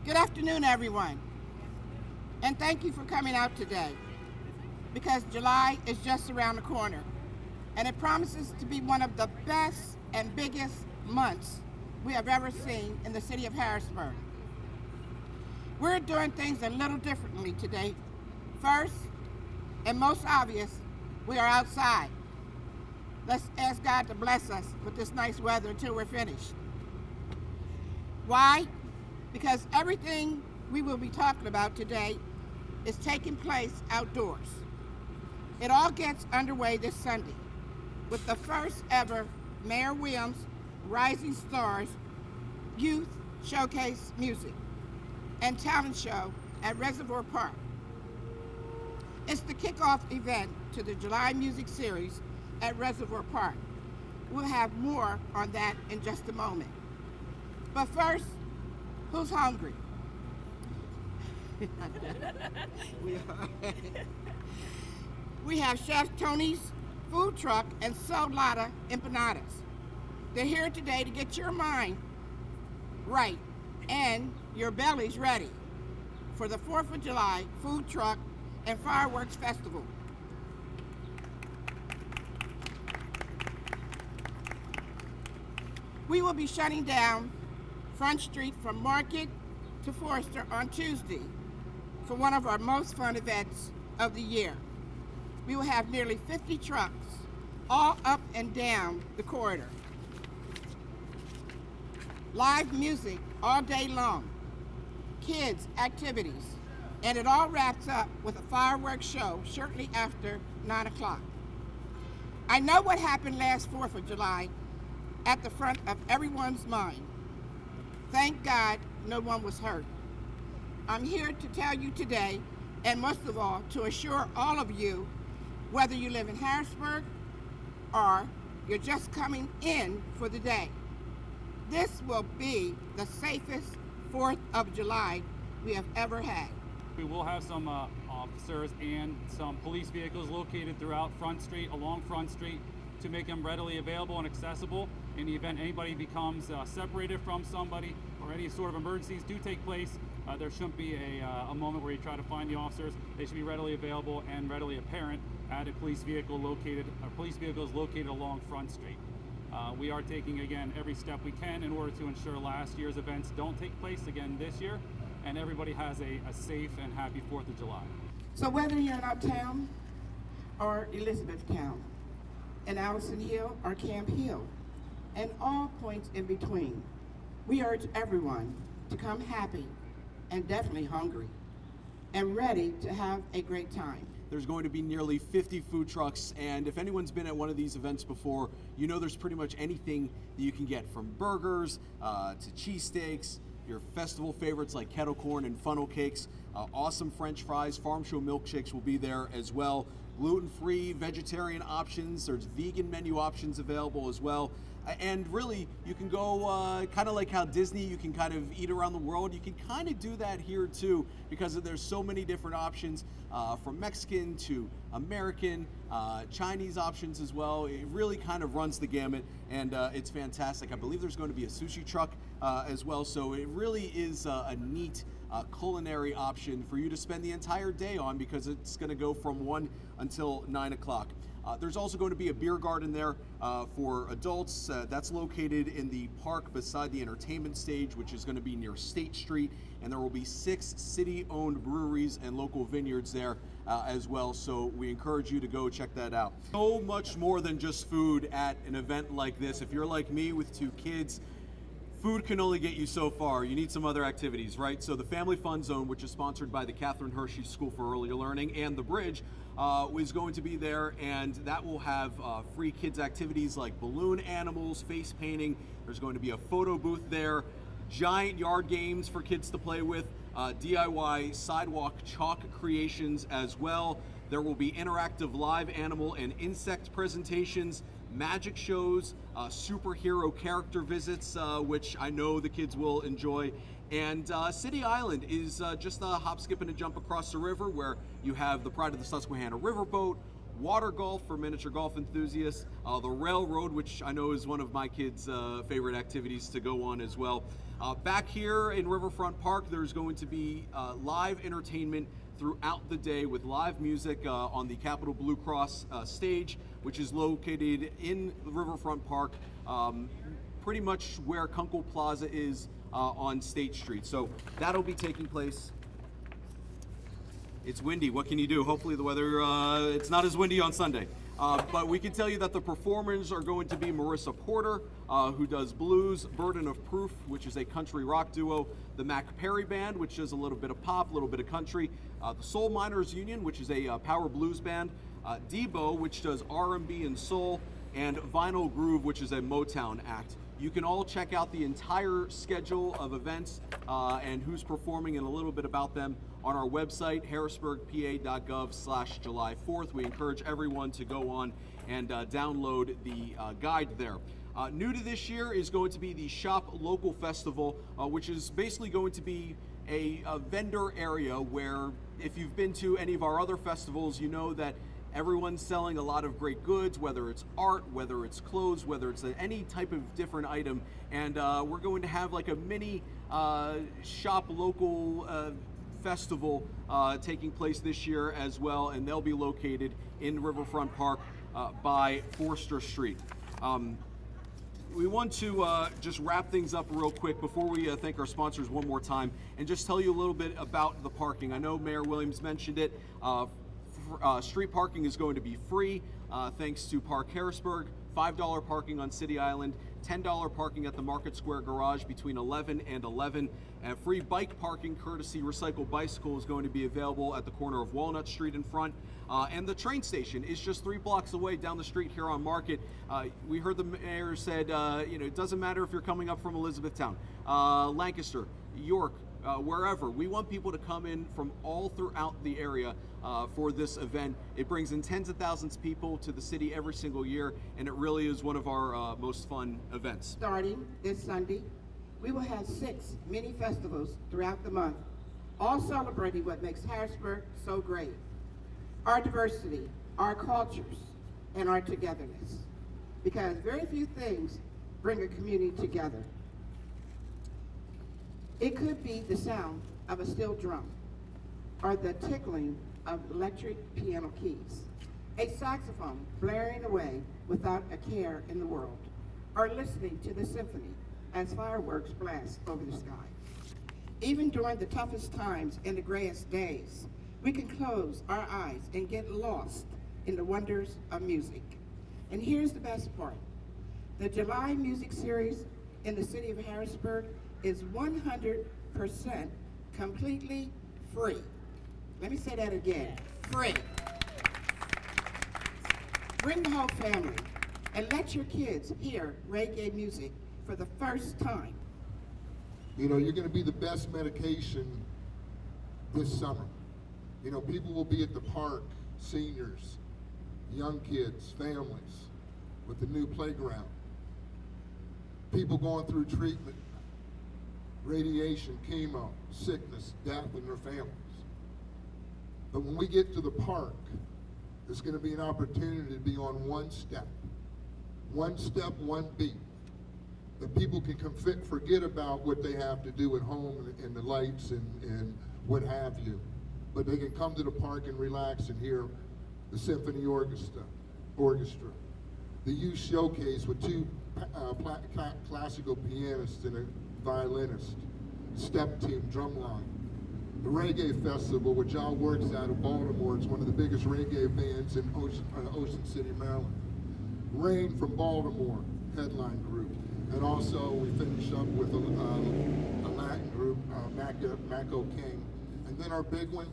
Good afternoon, everyone, and thank you for coming out today, because July is just around the corner, and it promises to be one of the best and biggest months we have ever seen in the city of Harrisburg. We're doing things a little differently today. First, and most obvious, we are outside. Let's ask God to bless us with this nice weather until we're finished. Why? Because everything we will be talking about today is taking place outdoors. It all gets underway this Sunday with the first ever Mayor Williams Rising Stars Youth Showcase Music and Talent Show at Reservoir Park. It's the kickoff event to the July Music Series at Reservoir Park. We'll have more on that in just a moment. But first, who's hungry? We have Chef Tony's food truck and Solada Empanadas. They're here today to get your mind right and your bellies ready for the 4th of July food truck and fireworks festival. We will be shutting down Front Street from Market to Forster on Tuesday for one of our most fun events of the year. We will have nearly 50 trucks all up and down the corridor. Live music all day long, kids activities, and it all wraps up with a fireworks show shortly after 9 o'clock. I know what happened last 4th of July at the front of everyone's mind. Thank God no one was hurt. I'm here to tell you today, and most of all, to assure all of you, whether you live in Harrisburg or you're just coming in for the day, this will be the safest 4th of July we have ever had. We will have some officers and some police vehicles located throughout Front Street, along Front Street, to make them readily available and accessible in the event anybody becomes separated from somebody or any sort of emergencies do take place. There shouldn't be a moment where you try to find the officers. They should be readily available and readily apparent at a police vehicles located along Front Street. We are taking, again, every step we can in order to ensure last year's events don't take place again this year, and everybody has a safe and happy 4th of July. So whether you're in Uptown or Elizabethtown, in Allison Hill or Camp Hill, and all points in between, we urge everyone to come happy and definitely hungry and ready to have a great time. There's going to be nearly 50 food trucks, and if anyone's been at one of these events before, you know there's pretty much anything that you can get, from burgers to cheesesteaks, your festival favorites like kettle corn and funnel cakes, awesome French fries, farm show milkshakes will be there as well. Gluten-free, vegetarian options, there's vegan menu options available as well. And really, you can go kind of like how Disney, you can kind of eat around the world. You can kind of do that here too, because there's so many different options, from Mexican to American, Chinese options as well. It really kind of runs the gamut, and it's fantastic. I believe there's going to be a sushi truck as well, so it really is a neat culinary option for you to spend the entire day on, because it's going to go from 1 until 9 o'clock. There's also going to be a beer garden there for adults. That's located in the park beside the entertainment stage, which is going to be near State Street. And there will be 6 city-owned breweries and local vineyards there as well. So we encourage you to go check that out. So much more than just food at an event like this. If you're like me with 2 kids, food can only get you so far. You need some other activities, right? So the Family Fun Zone, which is sponsored by the Catherine Hershey School for Early Learning and The Bridge, is going to be there, and that will have free kids activities like balloon animals, face painting. There's going to be a photo booth there, giant yard games for kids to play with, DIY sidewalk chalk creations as well. There will be interactive live animal and insect presentations, magic shows, superhero character visits, which I know the kids will enjoy. And City Island is just a hop, skip, and a jump across the river, where you have the Pride of the Susquehanna riverboat, water golf for miniature golf enthusiasts, the railroad, which I know is one of my kids' favorite activities to go on as well. Back here in Riverfront Park, there's going to be live entertainment throughout the day with live music on the Capitol Blue Cross stage, which is located in Riverfront Park, pretty much where Kunkel Plaza is on State Street. So that'll be taking place. It's windy, what can you do? Hopefully the weather, it's not as windy on Sunday. But we can tell you that the performers are going to be Marissa Porter, who does blues, Burden of Proof, which is a country rock duo, the Mac Perry Band, which does a little bit of pop, a little bit of country, the Soul Miners Union, which is a power blues band, Debo, which does R&B and soul, and Vinyl Groove, which is a Motown act. You can all check out the entire schedule of events and who's performing and a little bit about them on our website, harrisburgpa.gov/July 4th. We encourage everyone to go on and download the guide there. New to this year is going to be the Shop Local Festival, which is basically going to be a vendor area where if you've been to any of our other festivals, you know that everyone's selling a lot of great goods, whether it's art, whether it's clothes, whether it's any type of different item. And we're going to have like a mini Shop Local festival taking place this year as well, and they'll be located in Riverfront Park by Forster Street. We want to just wrap things up real quick before we thank our sponsors one more time and just tell you a little bit about the parking. I know Mayor Williams mentioned it. Street parking is going to be free thanks to Park Harrisburg, $5 parking on City Island, $10 parking at the Market Square Garage between 11 and 11, and free bike parking courtesy Recycle Bicycle is going to be available at the corner of Walnut Street in front. And the train station is just 3 blocks away down the street here on Market. We heard the mayor said, it doesn't matter if you're coming up from Elizabethtown, Lancaster, York, wherever. We want people to come in from all throughout the area for this event. It brings in tens of thousands of people to the city every single year, and it really is one of our most fun events. Starting this Sunday, we will have 6 mini festivals throughout the month, all celebrating what makes Harrisburg so great. Our diversity, our cultures, and our togetherness. Because very few things bring a community together. It could be the sound of a steel drum, or the tickling of electric piano keys, a saxophone blaring away without a care in the world, or listening to the symphony as fireworks blast over the sky. Even during the toughest times and the grayest days, we can close our eyes and get lost in the wonders of music. And here's the best part. The July Music Series in the City of Harrisburg is 100% completely free. Let me say that again, free. Bring the whole family and let your kids hear reggae music for the first time. You know, you're going to be the best medication this summer. You know, people will be at the park, seniors, young kids, families, with the new playground. People going through treatment, radiation, chemo, sickness, death in their families. But when we get to the park, there's going to be an opportunity to be on one step, one beat. That people can forget about what they have to do at home and the lights and what have you. But they can come to the park and relax and hear the symphony orchestra, the youth showcase with 2 classical pianists and a violinist, step team, drumline. The Reggae Festival, which Al works out of Baltimore, it's one of the biggest reggae bands in Ocean City, Maryland. Rain from Baltimore, headline group. And also we finish up with a Latin group, Mako King. And then our big one,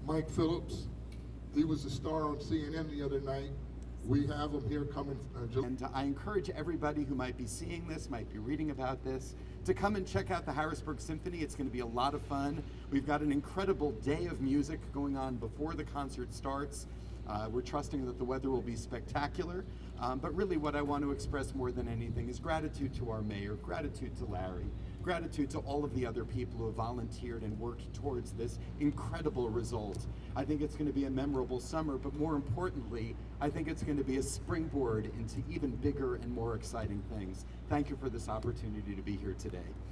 Mike Phillips. He was a star on CNN the other night. We have him here coming. And I encourage everybody who might be seeing this, might be reading about this, to come and check out the Harrisburg Symphony. It's going to be a lot of fun. We've got an incredible day of music going on before the concert starts. We're trusting that the weather will be spectacular. But really what I want to express more than anything is gratitude to our mayor, gratitude to Larry, Gratitude to all of the other people who have volunteered and worked towards this incredible result. I think it's going to be a memorable summer, but more importantly, I think it's going to be a springboard into even bigger and more exciting things. Thank you for this opportunity to be here today.